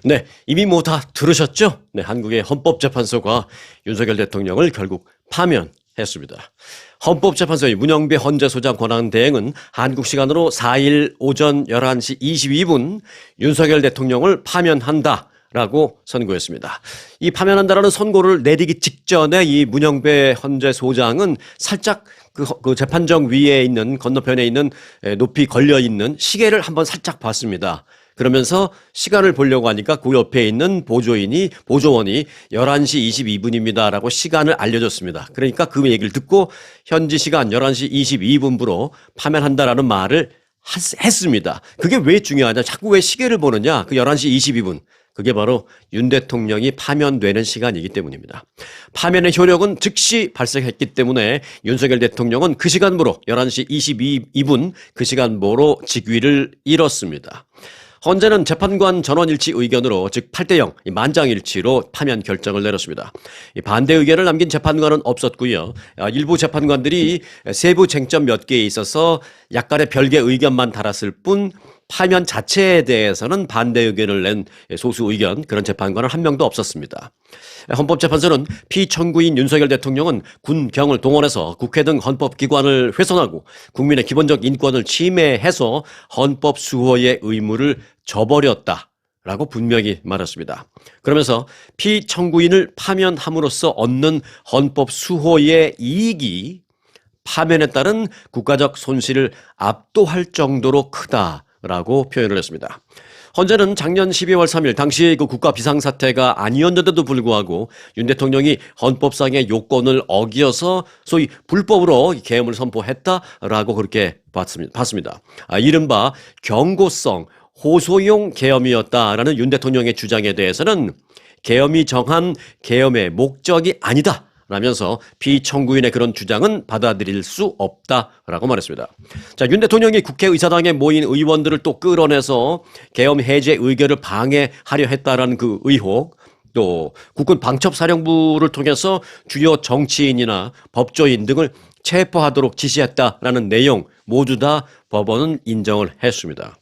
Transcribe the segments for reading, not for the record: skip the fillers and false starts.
네, 이미 뭐 다 들으셨죠? 네, 한국의 헌법재판소가 윤석열 대통령을 결국 파면했습니다. 헌법재판소의 문영배 헌재소장 권한대행은 한국 시간으로 4일 오전 11시 22분 윤석열 대통령을 파면한다. 라고 선고했습니다. 이 파면한다라는 선고를 내리기 직전에 이 문영배 헌재소장은 살짝 그 재판정 위에 있는 건너편에 있는 높이 걸려 있는 시계를 한번 살짝 봤습니다. 그러면서 시간을 보려고 하니까 그 옆에 있는 보조원이 11시 22분입니다라고 시간을 알려줬습니다. 그러니까 그 얘기를 듣고 현지 시간 11시 22분부로 파면한다라는 말을 했습니다. 그게 왜 중요하냐? 자꾸 왜 시계를 보느냐? 그 11시 22분. 그게 바로 윤 대통령이 파면되는 시간이기 때문입니다. 파면의 효력은 즉시 발생했기 때문에 윤석열 대통령은 그 시간부로 11시 22분 그 시간부로 직위를 잃었습니다. 헌재는 재판관 전원일치 의견으로 즉 8대0 만장일치로 파면 결정을 내렸습니다. 반대 의견을 남긴 재판관은 없었고요. 일부 재판관들이 세부 쟁점 몇 개에 있어서 약간의 별개 의견만 달았을 뿐 파면 자체에 대해서는 반대 의견을 낸 소수 의견 그런 재판관은 한 명도 없었습니다. 헌법재판소는 피청구인 윤석열 대통령은 군경을 동원해서 국회 등 헌법기관을 훼손하고 국민의 기본적 인권을 침해해서 헌법 수호의 의무를 저버렸다라고 분명히 말했습니다. 그러면서 피청구인을 파면함으로써 얻는 헌법 수호의 이익이 파면에 따른 국가적 손실을 압도할 정도로 크다라고 표현을 했습니다. 헌재는 작년 12월 3일 당시 그 국가 비상사태가 아니었는데도 불구하고 윤 대통령이 헌법상의 요건을 어겨서 소위 불법으로 계엄을 선포했다라고 그렇게 봤습니다. 이른바 경고성 호소용 계엄이었다라는 윤 대통령의 주장에 대해서는 계엄이 정한 계엄의 목적이 아니다. 라면서 피청구인의 그런 주장은 받아들일 수 없다라고 말했습니다. 자, 윤 대통령이 국회의사당에 모인 의원들을 또 끌어내서 계엄 해제 의결을 방해하려 했다라는 그 의혹, 또 국군 방첩사령부를 통해서 주요 정치인이나 법조인 등을 체포하도록 지시했다라는 내용 모두 다 법원은 인정을 했습니다.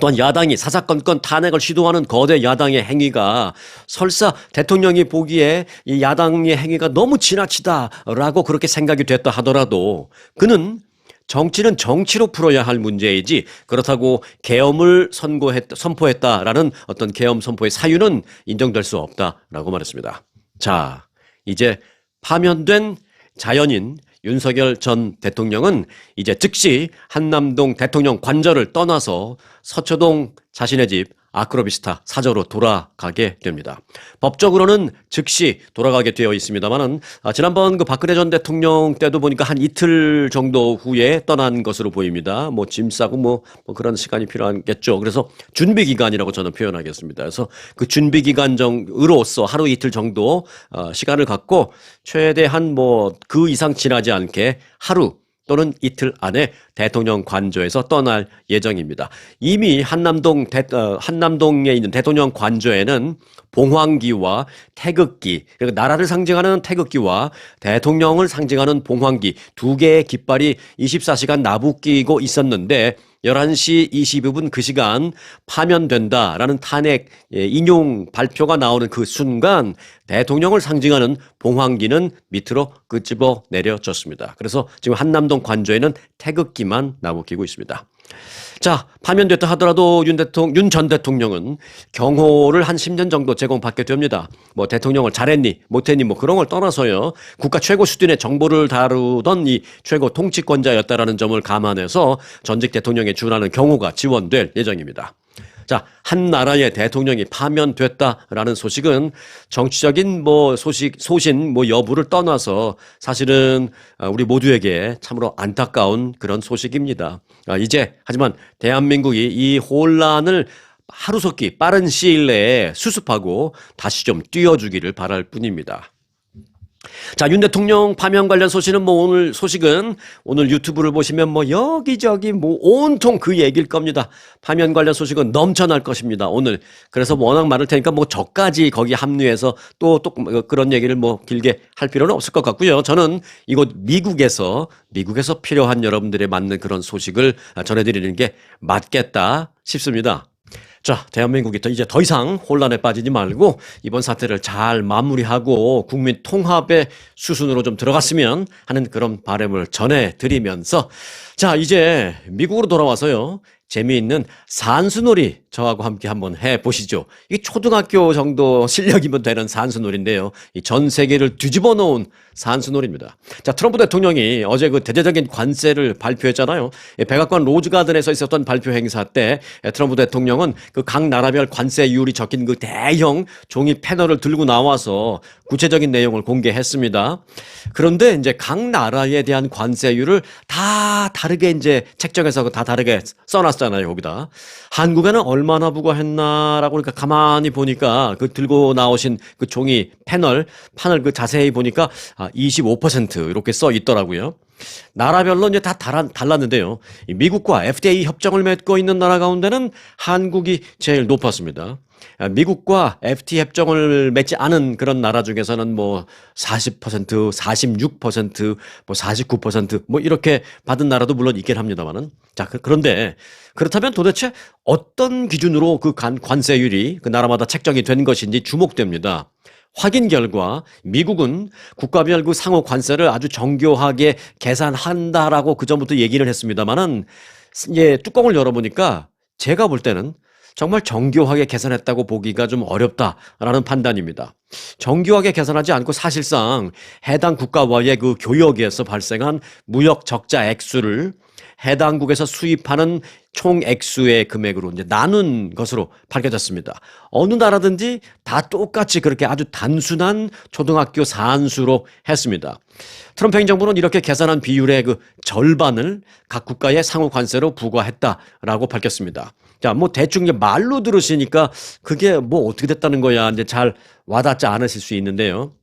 또한 야당이 사사건건 탄핵을 시도하는 거대 야당의 행위가 설사 대통령이 보기에 이 야당의 행위가 너무 지나치다라고 그렇게 생각이 됐다 하더라도 그는 정치는 정치로 풀어야 할 문제이지 그렇다고 계엄을 선포했다라는 어떤 계엄 선포의 사유는 인정될 수 없다라고 말했습니다. 자, 이제 파면된 자연인 윤석열 전 대통령은 이제 즉시 한남동 대통령 관저를 떠나서 서초동 자신의 집 아크로비스타 사저로 돌아가게 됩니다. 법적으로는 즉시 돌아가게 되어 있습니다만은 지난번 그 박근혜 전 대통령 때도 보니까 한 이틀 정도 후에 떠난 것으로 보입니다. 뭐 짐 싸고 뭐 그런 시간이 필요하겠죠. 그래서 준비 기간이라고 저는 표현하겠습니다. 그래서 그 준비 기간으로서 하루 이틀 정도 시간을 갖고 최대한 뭐 그 이상 지나지 않게 하루 또는 이틀 안에 대통령 관저에서 떠날 예정입니다. 이미 한남동에 있는 대통령 관저에는 봉황기와 태극기, 그러니까 나라를 상징하는 태극기와 대통령을 상징하는 봉황기 두 개의 깃발이 24시간 나부끼고 있었는데 11시 22분 그 시간 파면된다라는 탄핵 인용 발표가 나오는 그 순간 대통령을 상징하는 봉황기는 밑으로 끄집어 내려졌습니다. 그래서 지금 한남동 관저에는 태극기만 나부끼고 있습니다. 자, 파면됐다 하더라도 윤 전 대통령은 경호를 한 10년 정도 제공받게 됩니다. 뭐 대통령을 잘했니 못했니 뭐 그런 걸 떠나서요. 국가 최고 수준의 정보를 다루던 이 최고 통치권자였다라는 점을 감안해서 전직 대통령에 준하는 경호가 지원될 예정입니다. 자, 한 나라의 대통령이 파면됐다라는 소식은 정치적인 소신 여부를 떠나서 사실은 우리 모두에게 참으로 안타까운 그런 소식입니다. 이제 하지만 대한민국이 이 혼란을 하루속히 빠른 시일 내에 수습하고 다시 좀 띄워주기를 바랄 뿐입니다. 자, 윤 대통령 파면 관련 소식은 오늘 유튜브를 보시면 여기저기 온통 그 얘기일 겁니다. 파면 관련 소식은 넘쳐날 것입니다. 오늘. 그래서 워낙 많을 테니까 저까지 거기 합류해서 또 그런 얘기를 길게 할 필요는 없을 것 같고요. 저는 이곳 미국에서 필요한 여러분들의 맞는 그런 소식을 전해드리는 게 맞겠다 싶습니다. 자, 대한민국이 이제 더 이상 혼란에 빠지지 말고 이번 사태를 잘 마무리하고 국민 통합의 수순으로 좀 들어갔으면 하는 그런 바람을 전해드리면서 자, 이제 미국으로 돌아와서요. 재미있는 산수놀이 저하고 함께 한번 해보시죠. 이게 초등학교 정도 실력이면 되는 산수놀이인데요. 이 전 세계를 뒤집어 놓은 산수놀이입니다. 자, 트럼프 대통령이 어제 그 대대적인 관세를 발표했잖아요. 백악관 로즈가든에서 있었던 발표 행사 때 트럼프 대통령은 그 각 나라별 관세율이 적힌 그 대형 종이 패널을 들고 나와서 구체적인 내용을 공개했습니다. 그런데 이제 각 나라에 대한 관세율을 다 다르게 이제 책정해서 다 다르게 써놨잖아요, 거기다. 한국에는 얼마나 부과했나라고 그러니까 가만히 보니까 그 들고 나오신 그 종이 판을 그 자세히 보니까 25% 이렇게 써 있더라고요. 나라별로 이제 다 달랐는데요. 미국과 FDA 협정을 맺고 있는 나라 가운데는 한국이 제일 높았습니다. 미국과 FTA 협정을 맺지 않은 그런 나라 중에서는 뭐 40%, 46%, 뭐 49%뭐 이렇게 받은 나라도 물론 있긴 합니다만은. 자, 그런데 그렇다면 도대체 어떤 기준으로 그 관세율이 그 나라마다 책정이 된 것인지 주목됩니다. 확인 결과 미국은 국가별 그 상호 관세를 아주 정교하게 계산한다라고 그전부터 얘기를 했습니다만은 이제 뚜껑을 열어보니까 제가 볼 때는 정말 정교하게 계산했다고 보기가 좀 어렵다라는 판단입니다. 정교하게 계산하지 않고 사실상 해당 국가와의 그 교역에서 발생한 무역 적자 액수를 해당국에서 수입하는 총 액수의 금액으로 이제 나눈 것으로 밝혀졌습니다. 어느 나라든지 다 똑같이 그렇게 아주 단순한 초등학교 산수로 했습니다. 트럼프 행정부는 이렇게 계산한 비율의 그 절반을 각 국가의 상호 관세로 부과했다라고 밝혔습니다. 자, 뭐 대충 이제 말로 들으시니까 그게 뭐 어떻게 됐다는 거야 이제 잘 와닿지 않으실 수 있는데요.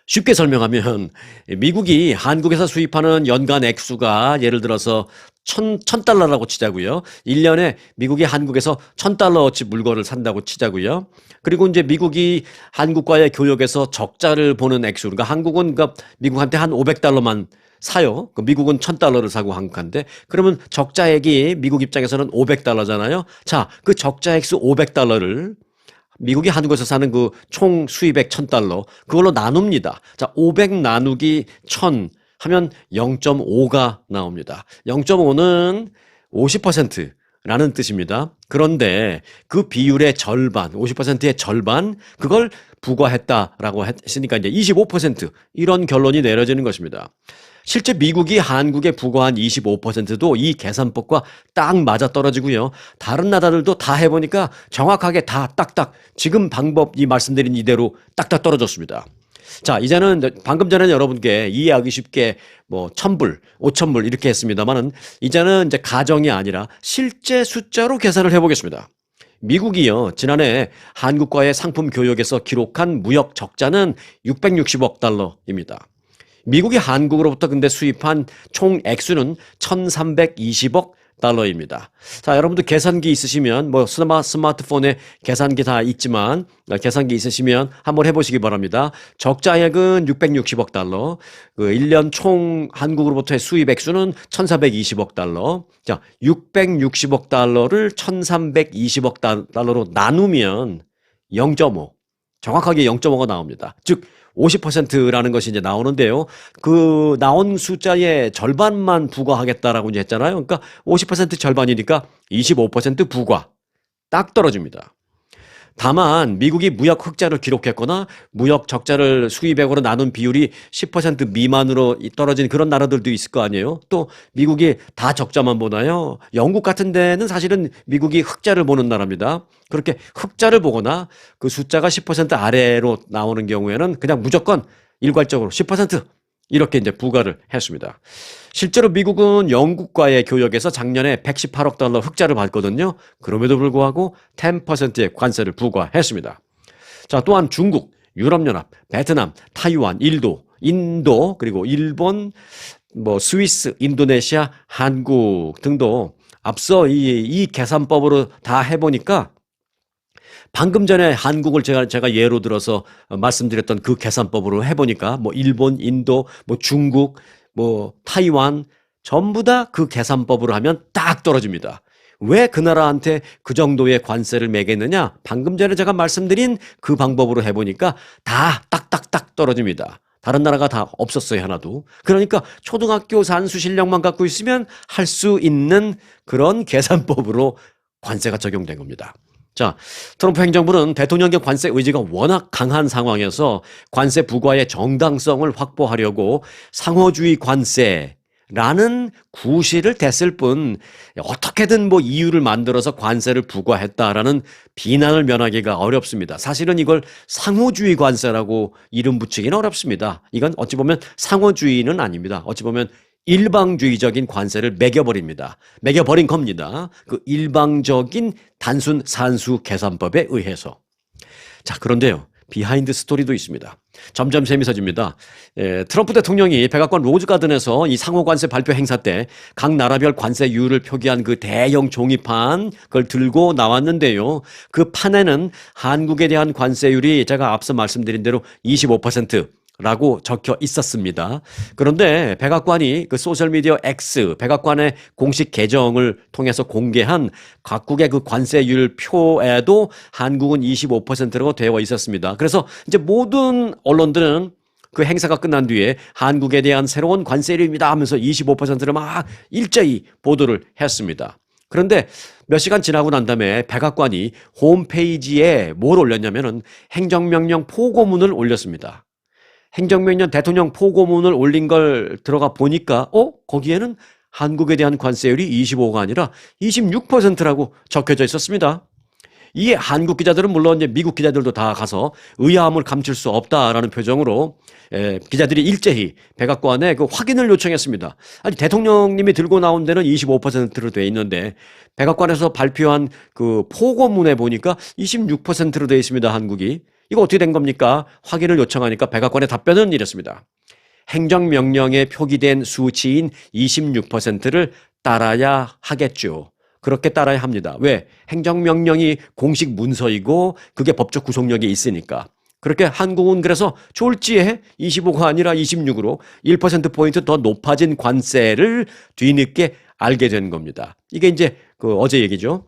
쉽게 설명하면 미국이 한국에서 수입하는 연간 액수가 예를 들어서 1000달러라고 치자고요. 1년에 미국이 한국에서 1000달러어치 물건을 산다고 치자고요. 그리고 이제 미국이 한국과의 교역에서 적자를 보는 액수. 그러니까 한국은 미국한테 한 500달러만 사요. 미국은 1000달러를 사고 한국한테. 그러면 적자액이 미국 입장에서는 500달러잖아요. 자, 그 적자액수 500달러를 미국이 한국에서 사는 그 총 수입액 1000달러 그걸로 나눕니다. 자, 500 나누기 1000 하면 0.5가 나옵니다. 0.5는 50%라는 뜻입니다. 그런데 그 비율의 절반, 50%의 절반 그걸 부과했다라고 했으니까 이제 25% 이런 결론이 내려지는 것입니다. 실제 미국이 한국에 부과한 25%도 이 계산법과 딱 맞아떨어지고요. 다른 나라들도 다 해보니까 정확하게 다 딱딱 지금 방법 이 말씀드린 이대로 딱딱 떨어졌습니다. 자, 이제는 방금 전에 여러분께 이해하기 쉽게 뭐 1000불, 5000불 이렇게 했습니다만은 이제는 이제 가정이 아니라 실제 숫자로 계산을 해보겠습니다. 미국이요, 지난해 한국과의 상품 교역에서 기록한 무역 적자는 660억 달러입니다. 미국이 한국으로부터 근데 수입한 총 액수는 1320억 달러입니다. 자, 여러분들 계산기 있으시면 뭐 스마트폰에 계산기 다 있지만 계산기 있으시면 한번 해보시기 바랍니다. 적자액은 660억 달러, 그 1년 총 한국으로부터의 수입 액수는 1420억 달러. 자, 660억 달러를 1320억 달러로 나누면 0.5, 정확하게 0.5가 나옵니다. 즉 50%라는 것이 이제 나오는데요. 그 나온 숫자의 절반만 부과하겠다라고 이제 했잖아요. 그러니까 50% 절반이니까 25% 부과. 딱 떨어집니다. 다만 미국이 무역 흑자를 기록했거나 무역 적자를 수입액으로 나눈 비율이 10% 미만으로 떨어진 그런 나라들도 있을 거 아니에요. 또 미국이 다 적자만 보나요? 영국 같은 데는 사실은 미국이 흑자를 보는 나라입니다. 그렇게 흑자를 보거나 그 숫자가 10% 아래로 나오는 경우에는 그냥 무조건 일괄적으로 10% 이렇게 이제 부과를 했습니다. 실제로 미국은 영국과의 교역에서 작년에 118억 달러 흑자를 봤거든요. 그럼에도 불구하고 10%의 관세를 부과했습니다. 자, 또한 중국, 유럽연합, 베트남, 타이완, 인도, 그리고 일본, 뭐 스위스, 인도네시아, 한국 등도 앞서 이 계산법으로 다 해보니까 방금 전에 한국을 제가 예로 들어서 말씀드렸던 그 계산법으로 해보니까 뭐 일본, 인도, 뭐 중국, 뭐 타이완 전부 다 그 계산법으로 하면 딱 떨어집니다. 왜 그 나라한테 그 정도의 관세를 매겼느냐? 방금 전에 제가 말씀드린 그 방법으로 해보니까 다 딱딱딱 떨어집니다. 다른 나라가 다 없었어요, 하나도. 그러니까 초등학교 산수 실력만 갖고 있으면 할 수 있는 그런 계산법으로 관세가 적용된 겁니다. 자, 트럼프 행정부는 대통령의 관세 의지가 워낙 강한 상황에서 관세 부과의 정당성을 확보하려고 상호주의 관세라는 구실을 댔을 뿐 어떻게든 뭐 이유를 만들어서 관세를 부과했다라는 비난을 면하기가 어렵습니다. 사실은 이걸 상호주의 관세라고 이름 붙이기는 어렵습니다. 이건 어찌 보면 상호주의는 아닙니다. 어찌 보면 일방주의적인 관세를 매겨버립니다. 매겨버린 겁니다. 그 일방적인 단순 산수 계산법에 의해서. 자, 그런데요. 비하인드 스토리도 있습니다. 점점 재미있어집니다. 트럼프 대통령이 백악관 로즈가든에서 이 상호관세 발표 행사 때 각 나라별 관세율을 표기한 그 대형 종이판 그걸 들고 나왔는데요. 그 판에는 한국에 대한 관세율이 제가 앞서 말씀드린 대로 25%라고 적혀 있었습니다. 그런데 백악관이 그 소셜미디어 X, 백악관의 공식 계정을 통해서 공개한 각국의 그 관세율 표에도 한국은 25%라고 되어 있었습니다. 그래서 이제 모든 언론들은 그 행사가 끝난 뒤에 한국에 대한 새로운 관세율입니다 하면서 25%를 막 일제히 보도를 했습니다. 그런데 몇 시간 지나고 난 다음에 백악관이 홈페이지에 뭘 올렸냐면은 행정명령 포고문을 올렸습니다. 행정명령 대통령 포고문을 올린 걸 들어가 보니까 거기에는 한국에 대한 관세율이 25가 아니라 26%라고 적혀져 있었습니다. 이 한국 기자들은 물론 이제 미국 기자들도 다 가서 의아함을 감출 수 없다라는 표정으로 기자들이 일제히 백악관에 그 확인을 요청했습니다. 아니 대통령님이 들고 나온 데는 25%로 돼 있는데 백악관에서 발표한 그 포고문에 보니까 26%로 돼 있습니다. 한국이. 이거 어떻게 된 겁니까? 확인을 요청하니까 백악관의 답변은 이랬습니다. 행정명령에 표기된 수치인 26%를 따라야 하겠죠. 그렇게 따라야 합니다. 왜? 행정명령이 공식 문서이고 그게 법적 구속력이 있으니까. 그렇게 한국은 그래서 졸지에 25가 아니라 26으로 1%포인트 더 높아진 관세를 뒤늦게 알게 된 겁니다. 이게 이제 그 어제 얘기죠.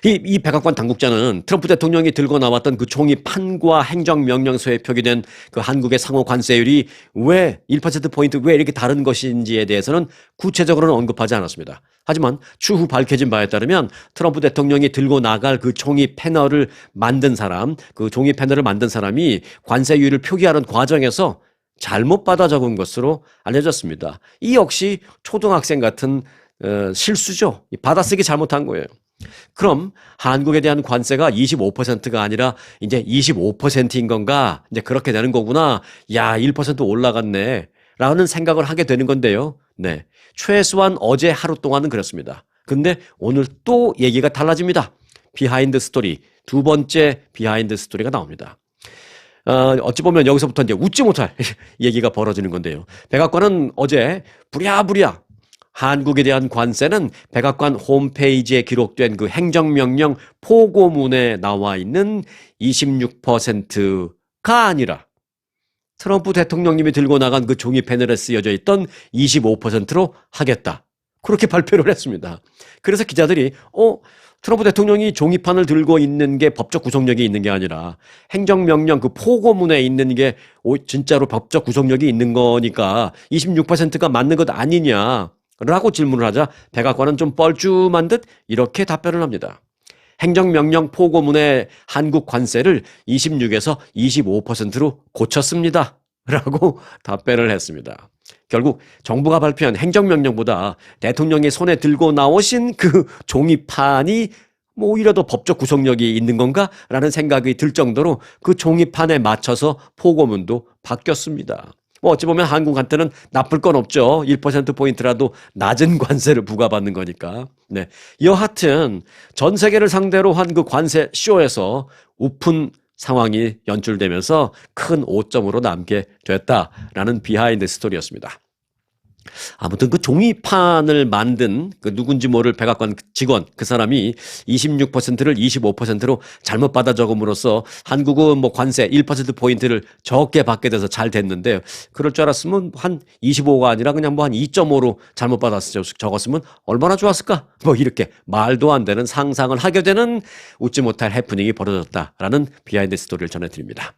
이 백악관 당국자는 트럼프 대통령이 들고 나왔던 그 종이 판과 행정명령서에 표기된 그 한국의 상호 관세율이 왜 1%포인트 왜 이렇게 다른 것인지에 대해서는 구체적으로는 언급하지 않았습니다. 하지만 추후 밝혀진 바에 따르면 트럼프 대통령이 들고 나갈 그 종이 패널을 만든 사람, 그 종이 패널을 만든 사람이 관세율을 표기하는 과정에서 잘못 받아 적은 것으로 알려졌습니다. 이 역시 초등학생 같은 실수죠. 받아쓰기 잘못한 거예요. 그럼 한국에 대한 관세가 25%가 아니라 이제 25%인 건가? 이제 그렇게 되는 거구나. 야, 1% 올라갔네. 라는 생각을 하게 되는 건데요. 네. 최소한 어제 하루 동안은 그렇습니다. 근데 오늘 또 얘기가 달라집니다. 비하인드 스토리. 두 번째 비하인드 스토리가 나옵니다. 어찌 보면 여기서부터 이제 웃지 못할 얘기가 벌어지는 건데요. 백악관은 어제 부랴부랴 한국에 대한 관세는 백악관 홈페이지에 기록된 그 행정명령 포고문에 나와 있는 26%가 아니라 트럼프 대통령님이 들고 나간 그 종이 패널에 쓰여져 있던 25%로 하겠다. 그렇게 발표를 했습니다. 그래서 기자들이 트럼프 대통령이 종이판을 들고 있는 게 법적 구속력이 있는 게 아니라 행정명령 그 포고문에 있는 게 진짜로 법적 구속력이 있는 거니까 26%가 맞는 것 아니냐. 라고 질문을 하자 백악관은 좀 뻘쭘한 듯 이렇게 답변을 합니다. 행정명령 포고문의 한국 관세를 26에서 25%로 고쳤습니다. 라고 답변을 했습니다. 결국 정부가 발표한 행정명령보다 대통령이 손에 들고 나오신 그 종이판이 뭐 오히려 더 법적 구속력이 있는 건가? 라는 생각이 들 정도로 그 종이판에 맞춰서 포고문도 바뀌었습니다. 뭐 어찌 보면 한국한테는 나쁠 건 없죠. 1%포인트라도 낮은 관세를 부과받는 거니까. 네. 여하튼 전 세계를 상대로 한 그 관세 쇼에서 우픈 상황이 연출되면서 큰 오점으로 남게 됐다라는 비하인드 스토리였습니다. 아무튼 그 종이판을 만든 그 누군지 모를 백악관 직원 그 사람이 26%를 25%로 잘못 받아 적음으로써 한국은 뭐 관세 1%포인트를 적게 받게 돼서 잘 됐는데 그럴 줄 알았으면 한 25가 아니라 그냥 뭐 한 2.5로 잘못 받았을 적었으면 얼마나 좋았을까? 뭐 이렇게 말도 안 되는 상상을 하게 되는 웃지 못할 해프닝이 벌어졌다라는 비하인드 스토리를 전해드립니다.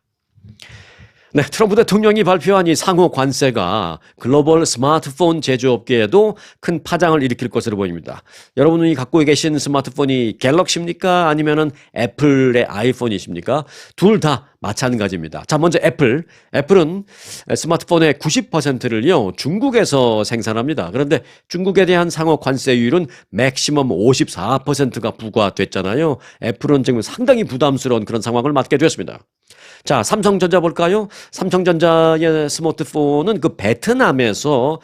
네, 트럼프 대통령이 발표한 이 상호 관세가 글로벌 스마트폰 제조업계에도 큰 파장을 일으킬 것으로 보입니다. 여러분이 갖고 계신 스마트폰이 갤럭시입니까? 아니면은 애플의 아이폰이십니까? 둘 다 마찬가지입니다. 자, 먼저 애플. 애플은 스마트폰의 90%를요, 중국에서 생산합니다. 그런데 중국에 대한 상호 관세율은 맥시멈 54%가 부과됐잖아요. 애플은 지금 상당히 부담스러운 그런 상황을 맞게 되었습니다. 자, 삼성전자 볼까요? 삼성전자의 스마트폰은 그 베트남에서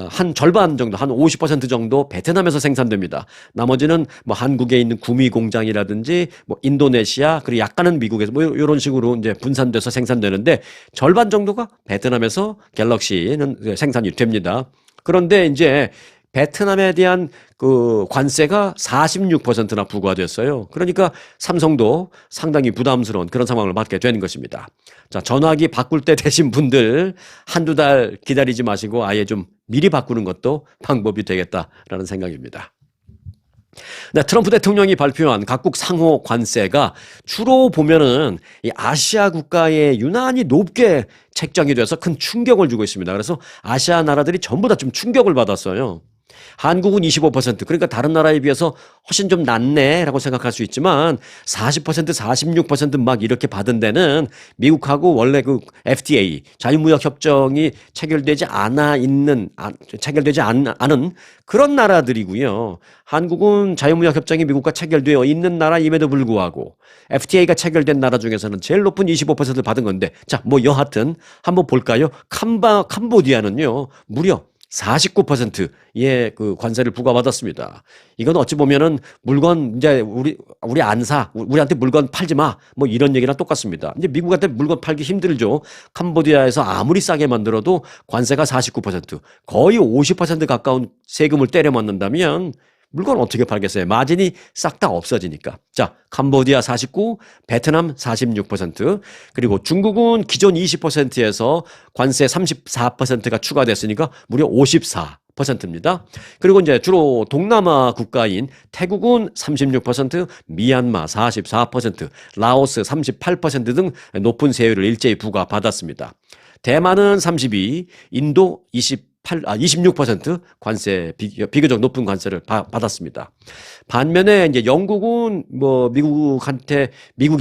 한 절반 정도, 한 50% 정도 베트남에서 생산됩니다. 나머지는 뭐 한국에 있는 구미 공장이라든지 뭐 인도네시아, 그리고 약간은 미국에서 뭐 이런 식으로 이제 분산돼서 생산되는데 절반 정도가 베트남에서 갤럭시는 생산이 됩니다. 그런데 이제 베트남에 대한 그 관세가 46%나 부과됐어요. 그러니까 삼성도 상당히 부담스러운 그런 상황을 맞게 되는 것입니다. 자, 전화기 바꿀 때 되신 분들 한두 달 기다리지 마시고 아예 좀 미리 바꾸는 것도 방법이 되겠다라는 생각입니다. 네, 트럼프 대통령이 발표한 각국 상호 관세가 주로 보면은 이 아시아 국가에 유난히 높게 책정이 돼서 큰 충격을 주고 있습니다. 그래서 아시아 나라들이 전부 다 좀 충격을 받았어요. 한국은 25%, 그러니까 다른 나라에 비해서 훨씬 좀 낮네라고 생각할 수 있지만 40%, 46%막 이렇게 받은 데는 미국하고 원래 그 FTA 자유무역 협정이 체결되지 않은 그런 나라들이고요. 한국은 자유무역 협정이 미국과 체결되어 있는 나라임에도 불구하고 FTA가 체결된 나라 중에서는 제일 높은 25%를 받은 건데, 자, 뭐 여하튼 한번 볼까요? 캄보디아는요 무려 49%의 그 관세를 부과받았습니다. 이건 어찌 보면은 물건 이제 우리 안 사, 우리한테 물건 팔지 마, 뭐 이런 얘기랑 똑같습니다. 이제 미국한테 물건 팔기 힘들죠. 캄보디아에서 아무리 싸게 만들어도 관세가 49%, 거의 50% 가까운 세금을 때려 맞는다면 물건 어떻게 팔겠어요? 마진이 싹 다 없어지니까. 자, 캄보디아 49, 베트남 46%, 그리고 중국은 기존 20%에서 관세 34%가 추가됐으니까 무려 54%입니다. 그리고 이제 주로 동남아 국가인 태국은 36%, 미얀마 44%, 라오스 38% 등 높은 세율을 일제히 부과받았습니다. 대만은 32, 인도 26% 관세, 비교적 높은 관세를 받았습니다. 반면에 이제 영국은 뭐 미국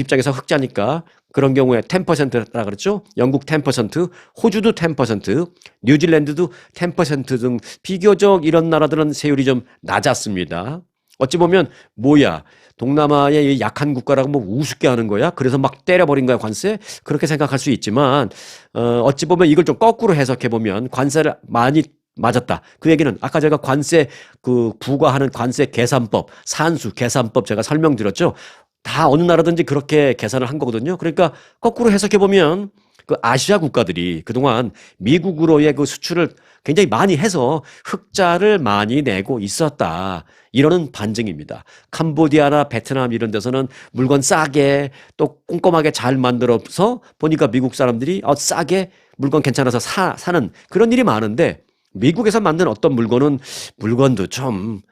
입장에서 흑자니까 그런 경우에 10%라 그랬죠. 영국 10%, 호주도 10%, 뉴질랜드도 10%등 비교적 이런 나라들은 세율이 좀 낮았습니다. 어찌 보면 뭐야, 동남아의 약한 국가라고 뭐 우습게 하는 거야? 그래서 막 때려버린 거야, 관세? 그렇게 생각할 수 있지만 어찌 보면 이걸 좀 거꾸로 해석해 보면 관세를 많이 맞았다. 그 얘기는 아까 제가 관세 그 부과하는 관세 계산법, 산수 계산법 제가 설명드렸죠. 다 어느 나라든지 그렇게 계산을 한 거거든요. 그러니까 거꾸로 해석해 보면 그 아시아 국가들이 그동안 미국으로의 그 수출을 굉장히 많이 해서 흑자를 많이 내고 있었다. 이러는 반증입니다. 캄보디아나 베트남 이런 데서는 물건 싸게 또 꼼꼼하게 잘 만들어서 보니까 미국 사람들이 싸게 물건 괜찮아서 사는 그런 일이 많은데, 미국에서 만든 어떤 물건도 좀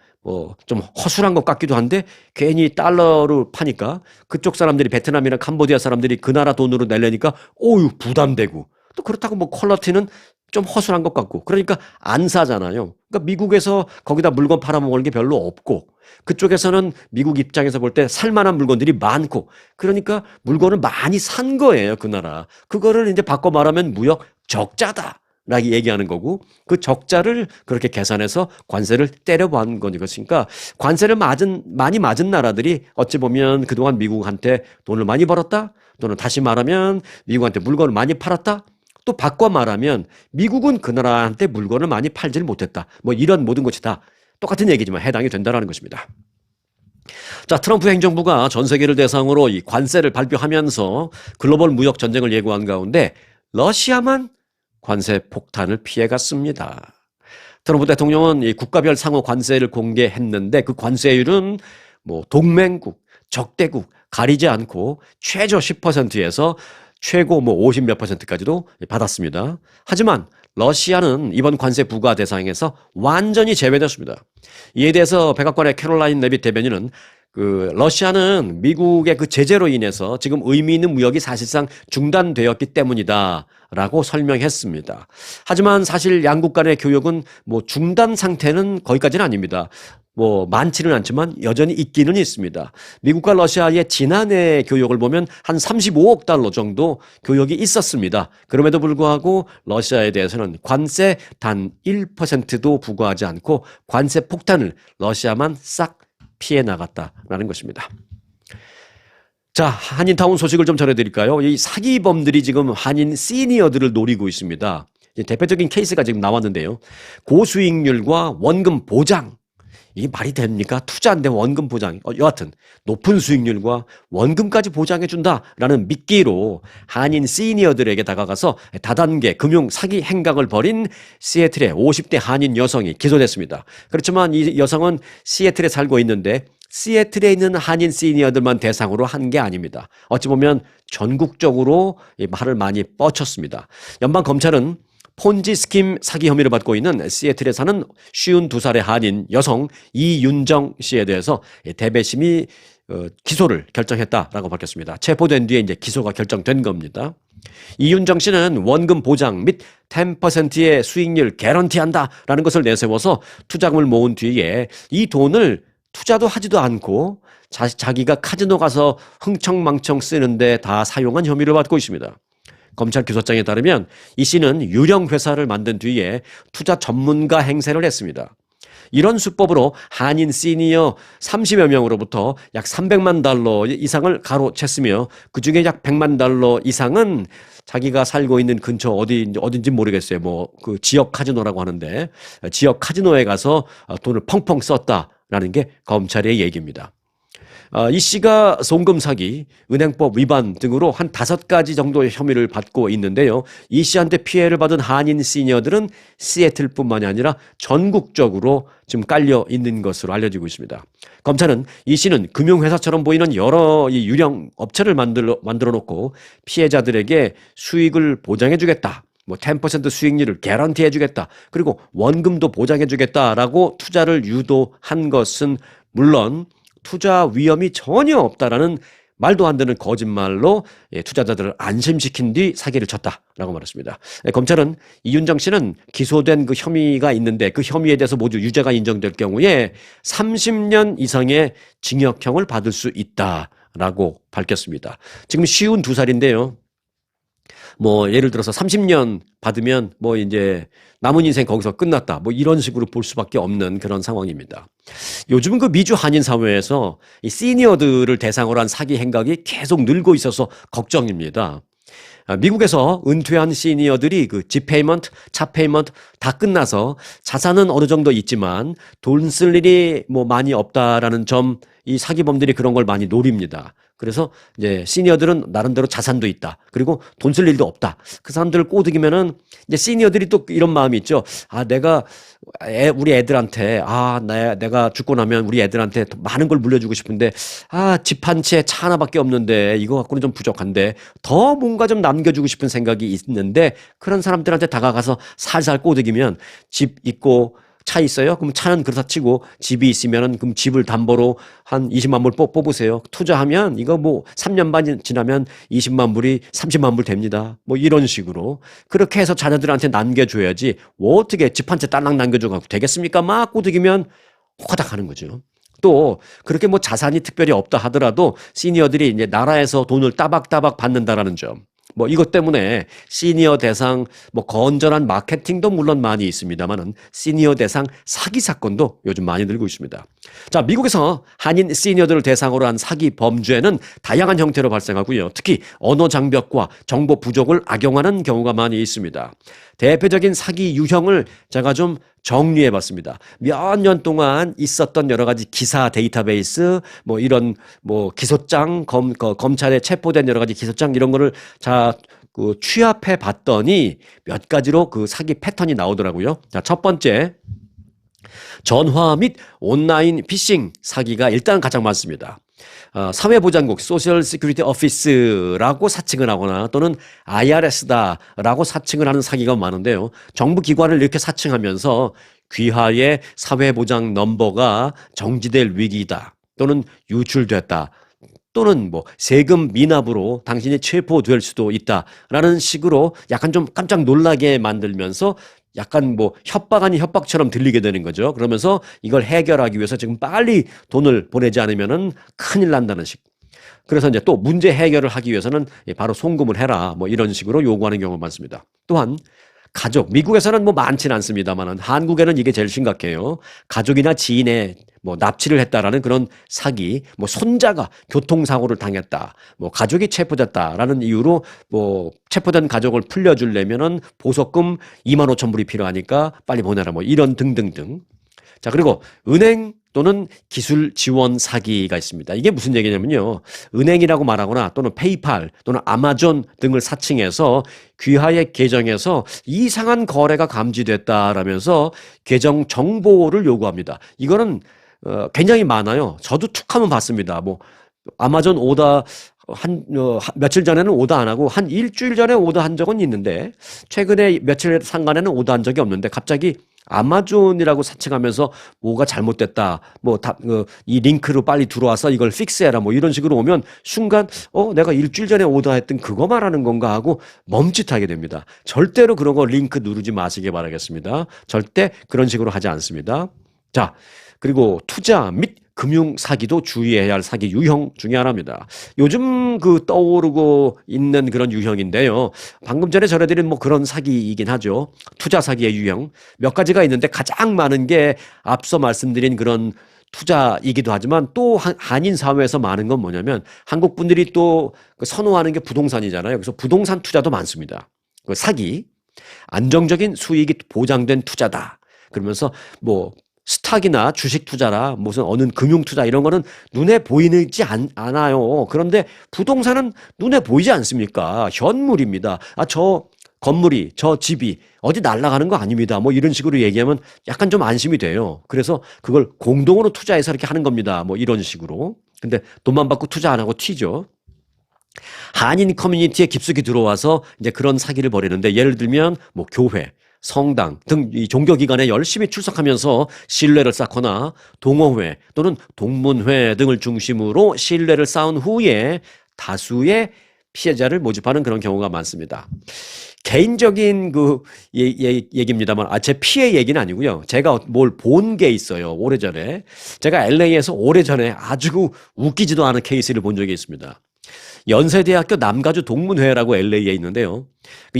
허술한 것 같기도 한데 괜히 달러로 파니까 그쪽 사람들이, 베트남이나 캄보디아 사람들이 그 나라 돈으로 내려니까 부담되고, 또 그렇다고 뭐 퀄리티는 좀 허술한 것 같고, 그러니까 안 사잖아요. 그러니까 미국에서 거기다 물건 팔아먹을 게 별로 없고, 그쪽에서는 미국 입장에서 볼 때 살만한 물건들이 많고, 그러니까 물건을 많이 산 거예요, 그 나라. 그거를 이제 바꿔 말하면 무역 적자다 라고 얘기하는 거고, 그 적자를 그렇게 계산해서 관세를 때려본 거니까, 관세를 많이 맞은 나라들이 어찌 보면 그동안 미국한테 돈을 많이 벌었다, 또는 다시 말하면 미국한테 물건을 많이 팔았다, 또 바꿔 말하면 미국은 그 나라한테 물건을 많이 팔지를 못했다. 뭐 이런 모든 것이 다 똑같은 얘기지만 해당이 된다는 것입니다. 자, 트럼프 행정부가 전 세계를 대상으로 이 관세를 발표하면서 글로벌 무역 전쟁을 예고한 가운데 러시아만 관세 폭탄을 피해갔습니다. 트럼프 대통령은 이 국가별 상호 관세를 공개했는데 그 관세율은 뭐 동맹국, 적대국 가리지 않고 최저 10%에서 최고 뭐 50 몇 %까지도 받았습니다. 하지만 러시아는 이번 관세 부과 대상에서 완전히 제외됐습니다. 이에 대해서 백악관의 캐롤라인 레빗 대변인은 러시아는 미국의 그 제재로 인해서 지금 의미 있는 무역이 사실상 중단되었기 때문이다라고 설명했습니다. 하지만 사실 양국 간의 교역은 뭐 중단 상태는 거기까지는 아닙니다. 뭐 많지는 않지만 여전히 있기는 있습니다. 미국과 러시아의 지난해 교역을 보면 한 35억 달러 정도 교역이 있었습니다. 그럼에도 불구하고 러시아에 대해서는 관세 단 1%도 부과하지 않고 관세 폭탄을 러시아만 싹 피해 나갔다라는 것입니다. 자, 한인타운 소식을 좀 전해드릴까요? 이 사기범들이 지금 한인 시니어들을 노리고 있습니다. 대표적인 케이스가 지금 나왔는데요. 고수익률과 원금 보장. 이게 말이 됩니까? 투자인데 원금 보장. 여하튼 높은 수익률과 원금까지 보장해준다라는 미끼로 한인 시니어들에게 다가가서 다단계 금융 사기 행각을 벌인 시애틀의 50대 한인 여성이 기소됐습니다. 그렇지만 이 여성은 시애틀에 살고 있는데 시애틀에 있는 한인 시니어들만 대상으로 한 게 아닙니다. 어찌 보면 전국적으로 말을 많이 뻗쳤습니다. 연방검찰은 폰지 스킴 사기 혐의를 받고 있는 시애틀에 사는 52살의 한인 여성 이윤정 씨에 대해서 대배심이 기소를 결정했다라고 밝혔습니다. 체포된 뒤에 이제 기소가 결정된 겁니다. 이윤정 씨는 원금 보장 및 10%의 수익률 개런티한다라는 것을 내세워서 투자금을 모은 뒤에 이 돈을 투자도 하지도 않고 자기가 카지노 가서 흥청망청 쓰는데 다 사용한 혐의를 받고 있습니다. 검찰 기소장에 따르면 이 씨는 유령 회사를 만든 뒤에 투자 전문가 행세를 했습니다. 이런 수법으로 한인 시니어 30여 명으로부터 약 300만 달러 이상을 가로챘으며 그중에 약 100만 달러 이상은 자기가 살고 있는 근처 어딘지 모르겠어요. 뭐 그 지역 카지노라고 하는데 지역 카지노에 가서 돈을 펑펑 썼다라는 게 검찰의 얘기입니다. 이 씨가 송금 사기, 은행법 위반 등으로 한 5가지 정도의 혐의를 받고 있는데요. 이 씨한테 피해를 받은 한인 시니어들은 시애틀뿐만이 아니라 전국적으로 지금 깔려 있는 것으로 알려지고 있습니다. 검찰은 이 씨는 금융회사처럼 보이는 여러 이 유령 업체를 만들어 놓고 피해자들에게 수익을 보장해 주겠다. 뭐 10% 수익률을 개런티해 주겠다. 그리고 원금도 보장해 주겠다라고 투자를 유도한 것은 물론 투자 위험이 전혀 없다라는 말도 안 되는 거짓말로 투자자들을 안심시킨 뒤 사기를 쳤다라고 말했습니다. 검찰은 이윤정 씨는 기소된 그 혐의가 있는데 그 혐의에 대해서 모두 유죄가 인정될 경우에 30년 이상의 징역형을 받을 수 있다라고 밝혔습니다. 지금 52살인데요. 뭐 예를 들어서 30년 받으면 뭐 이제 남은 인생 거기서 끝났다. 뭐 이런 식으로 볼 수밖에 없는 그런 상황입니다. 요즘은 그 미주 한인 사회에서 이 시니어들을 대상으로 한 사기 행각이 계속 늘고 있어서 걱정입니다. 미국에서 은퇴한 시니어들이 그 집페이먼트, 차페이먼트 다 끝나서 자산은 어느 정도 있지만 돈 쓸 일이 뭐 많이 없다라는 점 이 사기범들이 그런 걸 많이 노립니다. 그래서 이제 시니어들은 나름대로 자산도 있다. 그리고 돈 쓸 일도 없다. 그 사람들을 꼬드기면은 이제 시니어들이 또 이런 마음이 있죠. 내가 우리 애들한테 내가 죽고 나면 우리 애들한테 많은 걸 물려주고 싶은데 집 한 채 차 하나밖에 없는데 이거 갖고는 좀 부족한데 더 뭔가 좀 남겨주고 싶은 생각이 있는데 그런 사람들한테 다가가서 살살 꼬드기면 집 있고 차 있어요? 그럼 차는 그렇다 치고 집이 있으면은 그럼 집을 담보로 한 20만 불 뽑으세요. 투자하면 이거 뭐 3년 반 지나면 20만 불이 30만 불 됩니다. 뭐 이런 식으로 그렇게 해서 자녀들한테 남겨줘야지 뭐 어떻게 집 한 채 딸랑 남겨줘가지고 되겠습니까? 막 꼬드기면 호가닥 하는 거죠. 또 그렇게 뭐 자산이 특별히 없다 하더라도 시니어들이 이제 나라에서 돈을 따박따박 받는다라는 점. 뭐 이것 때문에 시니어 대상 뭐 건전한 마케팅도 물론 많이 있습니다만은 시니어 대상 사기 사건도 요즘 많이 늘고 있습니다. 자, 미국에서 한인 시니어들을 대상으로 한 사기 범죄는 다양한 형태로 발생하고요. 특히 언어 장벽과 정보 부족을 악용하는 경우가 많이 있습니다. 대표적인 사기 유형을 제가 좀 정리해 봤습니다. 몇 년 동안 있었던 여러 가지 기사 데이터베이스, 뭐 이런 뭐 기소장, 검찰에 체포된 여러 가지 기소장 이런 거를 그 취합해 봤더니 몇 가지로 그 사기 패턴이 나오더라고요. 자, 첫 번째, 전화 및 온라인 피싱 사기가 일단 가장 많습니다. 사회보장국 소셜 시큐리티 오피스라고 사칭을 하거나 또는 IRS다라고 사칭을 하는 사기가 많은데요. 정부 기관을 이렇게 사칭하면서 귀하의 사회보장 넘버가 정지될 위기다 또는 유출됐다 또는 뭐 세금 미납으로 당신이 체포될 수도 있다라는 식으로 약간 좀 깜짝 놀라게 만들면서 약간 뭐 협박 아닌 협박처럼 들리게 되는 거죠. 그러면서 이걸 해결하기 위해서 지금 빨리 돈을 보내지 않으면은 큰일 난다는 식. 그래서 이제 또 문제 해결을 하기 위해서는 바로 송금을 해라. 뭐 이런 식으로 요구하는 경우가 많습니다. 또한 가족, 미국에서는 뭐 많지는 않습니다만 한국에는 이게 제일 심각해요. 가족이나 지인의 뭐 납치를 했다라는 그런 사기, 뭐 손자가 교통사고를 당했다, 뭐 가족이 체포됐다라는 이유로 뭐 체포된 가족을 풀려주려면은 보석금 2만 5천 불이 필요하니까 빨리 보내라 뭐 이런 등등등. 자, 그리고 은행 또는 기술 지원 사기가 있습니다. 이게 무슨 얘기냐면요. 은행이라고 말하거나 또는 페이팔 또는 아마존 등을 사칭해서 귀하의 계정에서 이상한 거래가 감지됐다라면서 계정 정보를 요구합니다. 이거는 굉장히 많아요. 저도 툭 하면 봤습니다. 뭐 아마존 오다 며칠 전에는 오다 안 하고 한 일주일 전에 오다 한 적은 있는데 최근에 며칠 상간에는 오다 한 적이 없는데 갑자기 아마존이라고 사칭하면서 뭐가 잘못됐다. 뭐 이 링크로 빨리 들어와서 이걸 픽스해라. 뭐 이런 식으로 오면 순간 내가 일주일 전에 오다했던 그거 말하는 건가 하고 멈칫하게 됩니다. 절대로 그런 거 링크 누르지 마시기 바라겠습니다. 절대 그런 식으로 하지 않습니다. 자, 그리고 투자 및 금융 사기도 주의해야 할 사기 유형 중에 하나입니다. 요즘 그 떠오르고 있는 그런 유형인데요. 방금 전에 전해드린 뭐 그런 사기이긴 하죠. 투자 사기의 유형. 몇 가지가 있는데 가장 많은 게 앞서 말씀드린 그런 투자이기도 하지만 또 한인 사회에서 많은 건 뭐냐면 한국 분들이 또 선호하는 게 부동산이잖아요. 그래서 부동산 투자도 많습니다. 그 사기. 안정적인 수익이 보장된 투자다. 그러면서 뭐 스탁이나 주식 투자라 무슨 어느 금융 투자 이런 거는 눈에 보이지 않아요. 그런데 부동산은 눈에 보이지 않습니까? 현물입니다. 저 건물이, 저 집이 어디 날아가는 거 아닙니다. 뭐 이런 식으로 얘기하면 약간 좀 안심이 돼요. 그래서 그걸 공동으로 투자해서 이렇게 하는 겁니다. 뭐 이런 식으로. 근데 돈만 받고 투자 안 하고 튀죠. 한인 커뮤니티에 깊숙이 들어와서 이제 그런 사기를 벌이는데 예를 들면 뭐 교회, 성당 등 이 종교기관에 열심히 출석하면서 신뢰를 쌓거나 동호회 또는 동문회 등을 중심으로 신뢰를 쌓은 후에 다수의 피해자를 모집하는 그런 경우가 많습니다. 개인적인 그 얘기입니다만, 제 피해 얘기는 아니고요. 제가 뭘 본 게 있어요. 오래전에. 제가 LA에서 오래전에 아주 웃기지도 않은 케이스를 본 적이 있습니다. 연세대학교 남가주 동문회라고 LA에 있는데요.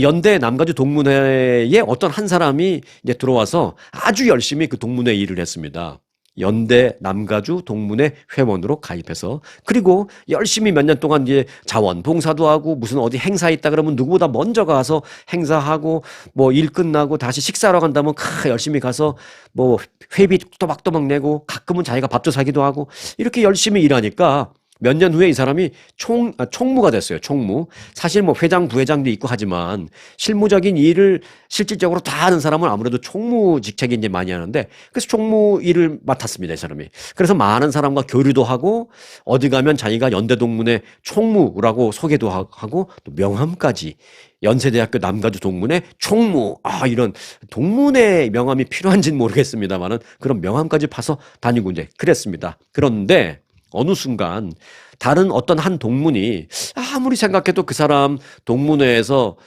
연대 남가주 동문회에 어떤 한 사람이 이제 들어와서 아주 열심히 그 동문회 일을 했습니다. 연대 남가주 동문회 회원으로 가입해서 그리고 열심히 몇 년 동안 이제 자원봉사도 하고 무슨 어디 행사 있다 그러면 누구보다 먼저 가서 행사하고 뭐 일 끝나고 다시 식사하러 간다면 열심히 가서 뭐 회비 또박또박 내고 가끔은 자기가 밥도 사기도 하고 이렇게 열심히 일하니까 몇 년 후에 이 사람이 총무가 됐어요. 총무. 사실 뭐 회장, 부회장도 있고 하지만 실무적인 일을 실질적으로 다 하는 사람은 아무래도 총무 직책이 이제 많이 하는데 그래서 총무 일을 맡았습니다. 이 사람이. 그래서 많은 사람과 교류도 하고 어디 가면 자기가 연대동문회 총무라고 소개도 하고 또 명함까지 연세대학교 남가주 동문회 총무. 이런 동문회 명함이 필요한지는 모르겠습니다만은 그런 명함까지 파서 다니고 이제 그랬습니다. 그런데 어느 순간 다른 어떤 한 동문이 아무리 생각해도 그 사람 동문회에서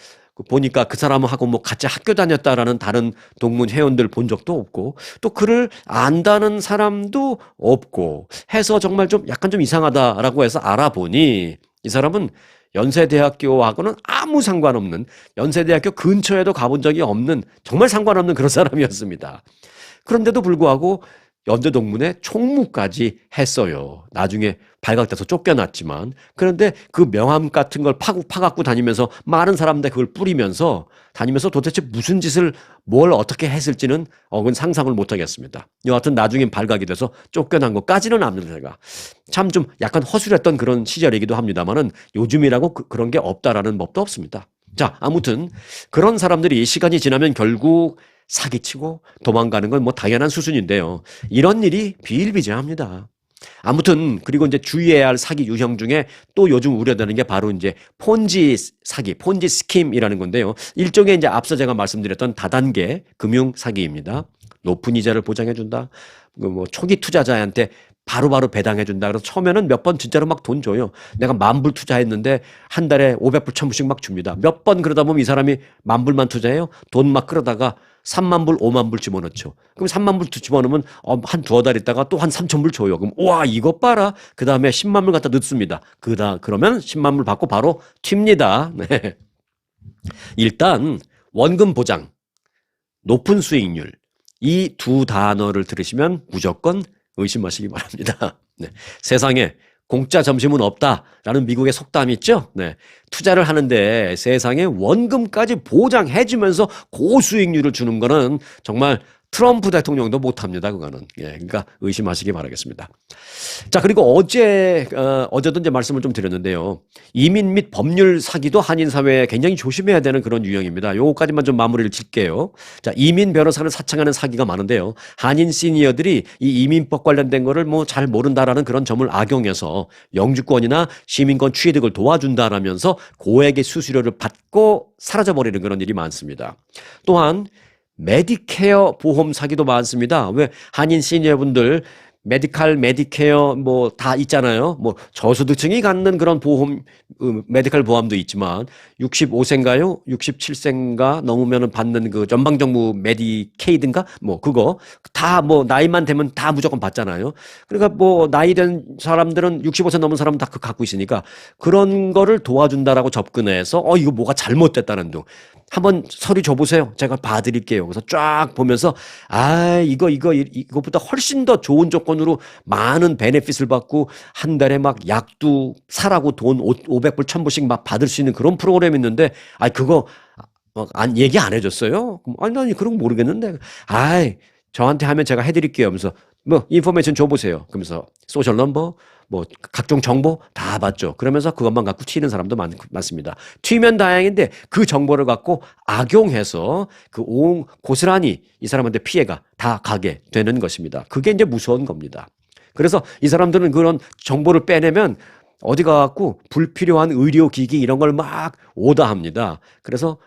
보니까 그 사람하고 뭐 같이 학교 다녔다라는 다른 동문 회원들 본 적도 없고 또 그를 안다는 사람도 없고 해서 정말 좀 약간 좀 이상하다라고 해서 알아보니 이 사람은 연세대학교하고는 아무 상관없는 연세대학교 근처에도 가본 적이 없는 정말 상관없는 그런 사람이었습니다. 그런데도 불구하고 연대동문회 총무까지 했어요. 나중에 발각돼서 쫓겨났지만 그런데 그 명함 같은 걸 파갖고 다니면서 많은 사람들 그걸 뿌리면서 다니면서 도대체 무슨 짓을 뭘 어떻게 했을지는 상상을 못하겠습니다. 여하튼 나중에 발각이 돼서 쫓겨난 것까지는 압니다. 제가 참 좀 약간 허술했던 그런 시절이기도 합니다만은 요즘이라고 그런 게 없다라는 법도 없습니다. 자, 아무튼 그런 사람들이 시간이 지나면 결국 사기치고 도망가는 건 뭐 당연한 수순인데요. 이런 일이 비일비재합니다. 아무튼 그리고 이제 주의해야 할 사기 유형 중에 또 요즘 우려되는 게 바로 이제 폰지 사기, 폰지 스킴이라는 건데요. 일종의 이제 앞서 제가 말씀드렸던 다단계 금융 사기입니다. 높은 이자를 보장해 준다. 뭐 초기 투자자한테 바로바로 배당해 준다. 그래서 처음에는 몇 번 진짜로 막 돈 줘요. 내가 10,000불 투자했는데 한 달에 500불, 1,000불씩 막 줍니다. 몇 번 그러다 보면 이 사람이 10,000불만 투자해요. 돈 막 끌어다가 30,000불, 50,000불 집어넣죠. 그럼 30,000불 집어넣으면 한 두어 달 있다가 또 한 3,000불 줘요. 그럼 와 이것 봐라. 그 다음에 10만불 갖다 넣습니다. 그러면 10만불 받고 바로 튑니다. 네. 일단 원금 보장, 높은 수익률 이 두 단어를 들으시면 무조건 의심하시기 바랍니다. 네. 세상에 공짜 점심은 없다라는 미국의 속담이 있죠. 네. 투자를 하는데 세상에 원금까지 보장해주면서 고수익률을 주는 거는 정말 트럼프 대통령도 못합니다. 그거는. 예, 그러니까 의심하시기 바라겠습니다. 자, 그리고 어제도 이제 말씀을 좀 드렸는데요. 이민 및 법률 사기도 한인 사회에 굉장히 조심해야 되는 그런 유형입니다. 요거까지만 좀 마무리를 짓게요. 자, 이민 변호사를 사칭하는 사기가 많은데요. 한인 시니어들이 이 이민법 관련된 거를 뭐 잘 모른다라는 그런 점을 악용해서 영주권이나 시민권 취득을 도와준다라면서 고액의 수수료를 받고 사라져버리는 그런 일이 많습니다. 또한 메디케어 보험 사기도 많습니다. 왜 한인 시니어분들 메디케어 뭐 다 있잖아요. 뭐 저소득층이 갖는 그런 보험, 메디컬 보험도 있지만 65세인가요? 67세인가 넘으면 받는 그 연방정부 메디케이드인가? 뭐 그거 다 뭐 나이만 되면 다 무조건 받잖아요. 그러니까 뭐 나이 된 사람들은 65세 넘은 사람은 다 갖고 있으니까 그런 거를 도와준다라고 접근해서 이거 뭐가 잘못됐다는 둥. 한번 서류 줘보세요. 제가 봐드릴게요. 그래서 쫙 보면서 이것보다 훨씬 더 좋은 조건으로 많은 베네핏을 받고 한 달에 막 약도 사라고 돈 500불, 1,000불씩 막 받을 수 있는 그런 프로그램이 있는데 그거 얘기 안 해줬어요? 아니 그런 거 모르겠는데. 저한테 하면 제가 해드릴게요. 하면서 뭐 인포메이션 줘보세요. 그러면서 소셜 넘버 뭐 각종 정보 다 받죠. 그러면서 그것만 갖고 튀는 사람도 많습니다. 튀면 다행인데 그 정보를 갖고 악용해서 고스란히 이 사람한테 피해가 다 가게 되는 것입니다. 그게 이제 무서운 겁니다. 그래서 이 사람들은 그런 정보를 빼내면 어디 가갖고 불필요한 의료기기 이런 걸 막 오다합니다. 그래서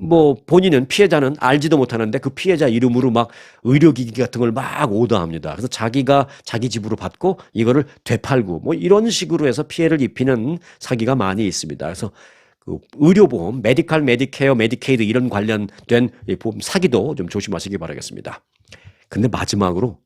뭐 본인은 피해자는 알지도 못하는데 그 피해자 이름으로 막 의료기기 같은 걸 막 오더합니다. 그래서 자기가 자기 집으로 받고 이거를 되팔고 뭐 이런 식으로 해서 피해를 입히는 사기가 많이 있습니다. 그래서 그 의료보험, 메디케어, 메디케이드 이런 관련된 보험 사기도 좀 조심하시기 바라겠습니다. 근데 마지막으로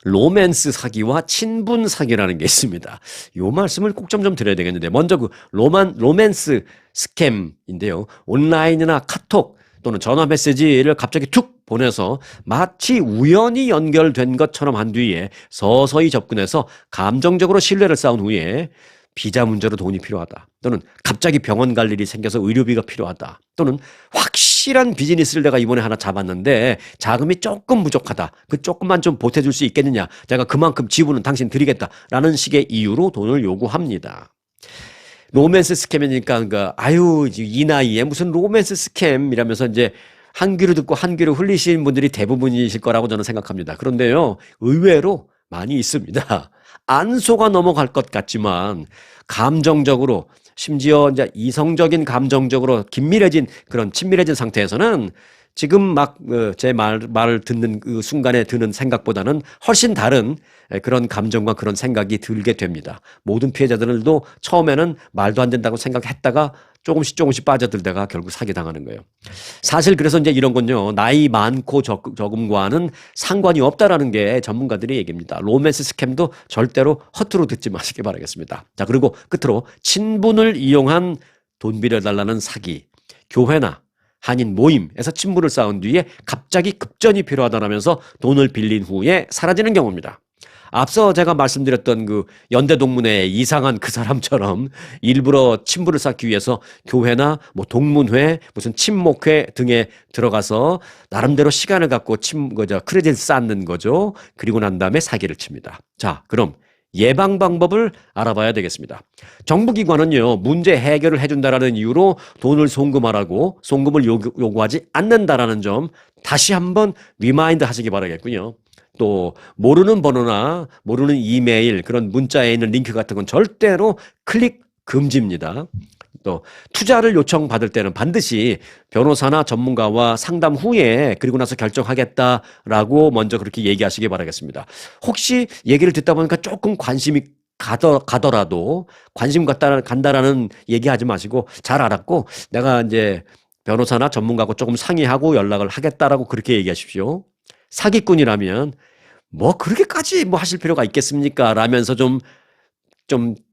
로맨스 사기와 친분 사기라는 게 있습니다. 요 말씀을 꼭 좀 드려야 되겠는데 먼저 그 로맨스 스캠인데요. 온라인이나 카톡 또는 전화 메시지를 갑자기 툭 보내서 마치 우연히 연결된 것처럼 한 뒤에 서서히 접근해서 감정적으로 신뢰를 쌓은 후에 비자 문제로 돈이 필요하다. 또는 갑자기 병원 갈 일이 생겨서 의료비가 필요하다. 또는 확실한 비즈니스를 내가 이번에 하나 잡았는데 자금이 조금 부족하다. 그 조금만 좀 보태줄 수 있겠느냐. 제가 그만큼 지분은 당신 드리겠다라는 식의 이유로 돈을 요구합니다. 로맨스 스캠이니까 이 나이에 무슨 로맨스 스캠이라면서 이제 한 귀로 듣고 한 귀로 흘리시는 분들이 대부분이실 거라고 저는 생각합니다. 그런데요, 의외로 많이 있습니다. 안 속아 넘어갈 것 같지만 감정적으로 심지어 이제 이성적인 감정적으로 친밀해진 상태에서는 지금 막 제 말을 듣는 그 순간에 드는 생각보다는 훨씬 다른 그런 감정과 그런 생각이 들게 됩니다. 모든 피해자들도 처음에는 말도 안 된다고 생각했다가 조금씩 빠져들다가 결국 사기당하는 거예요. 사실 그래서 이제 이런 건요, 나이 많고 적음과는 상관이 없다라는 게 전문가들의 얘기입니다. 로맨스 스캠도 절대로 허투루 듣지 마시기 바라겠습니다. 자, 그리고 끝으로 친분을 이용한 돈 빌려달라는 사기. 교회나 한인 모임에서 친분을 쌓은 뒤에 갑자기 급전이 필요하다라면서 돈을 빌린 후에 사라지는 경우입니다. 앞서 제가 말씀드렸던 그 연대동문회 이상한 그 사람처럼 일부러 친분을 쌓기 위해서 교회나 뭐 동문회, 무슨 친목회 등에 들어가서 나름대로 시간을 갖고 크레딧을 쌓는 거죠. 그리고 난 다음에 사기를 칩니다. 자, 그럼 예방 방법을 알아봐야 되겠습니다. 정부기관은요, 문제 해결을 해준다라는 이유로 돈을 송금을 요구하지 않는다라는 점 다시 한번 리마인드 하시기 바라겠군요. 또 모르는 번호나 모르는 이메일, 그런 문자에 있는 링크 같은 건 절대로 클릭 금지입니다. 또 투자를 요청받을 때는 반드시 변호사나 전문가와 상담 후에 그리고 나서 결정하겠다라고 먼저 그렇게 얘기하시기 바라겠습니다. 혹시 얘기를 듣다 보니까 조금 관심이 가더라도 관심 간다라는 얘기하지 마시고, 잘 알았고 내가 이제 변호사나 전문가하고 조금 상의하고 연락을 하겠다라고 그렇게 얘기하십시오. 사기꾼이라면 뭐 그렇게까지 뭐 하실 필요가 있겠습니까? 라면서 좀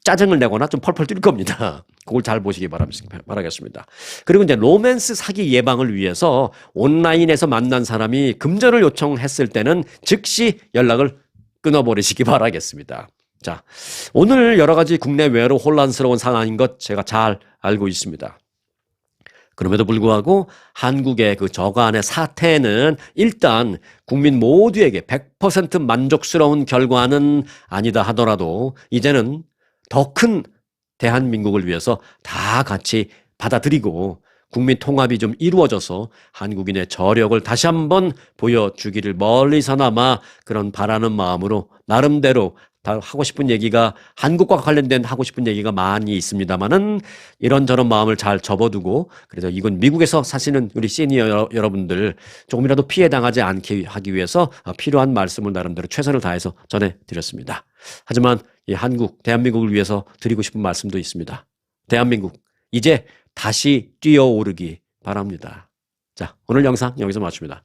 짜증을 내거나 좀 펄펄 뛸 겁니다. 그걸 잘 보시기 바라겠습니다. 그리고 이제 로맨스 사기 예방을 위해서 온라인에서 만난 사람이 금전을 요청했을 때는 즉시 연락을 끊어버리시기 바라겠습니다. 자, 오늘 여러 가지 국내외로 혼란스러운 상황인 것 제가 잘 알고 있습니다. 그럼에도 불구하고 한국의 그 저간의 사태는 일단 국민 모두에게 100% 만족스러운 결과는 아니다 하더라도 이제는 더 큰 대한민국을 위해서 다 같이 받아들이고 국민 통합이 좀 이루어져서 한국인의 저력을 다시 한번 보여주기를 멀리서나마 그런 바라는 마음으로 나름대로 다 하고 싶은 얘기가, 한국과 관련된 하고 싶은 얘기가 많이 있습니다만은 이런저런 마음을 잘 접어두고, 그래서 이건 미국에서 사시는 우리 시니어 여러분들 조금이라도 피해 당하지 않게 하기 위해서 필요한 말씀을 나름대로 최선을 다해서 전해드렸습니다. 하지만 이 대한민국을 위해서 드리고 싶은 말씀도 있습니다. 대한민국, 이제 다시 뛰어오르기 바랍니다. 자, 오늘 영상 여기서 마칩니다.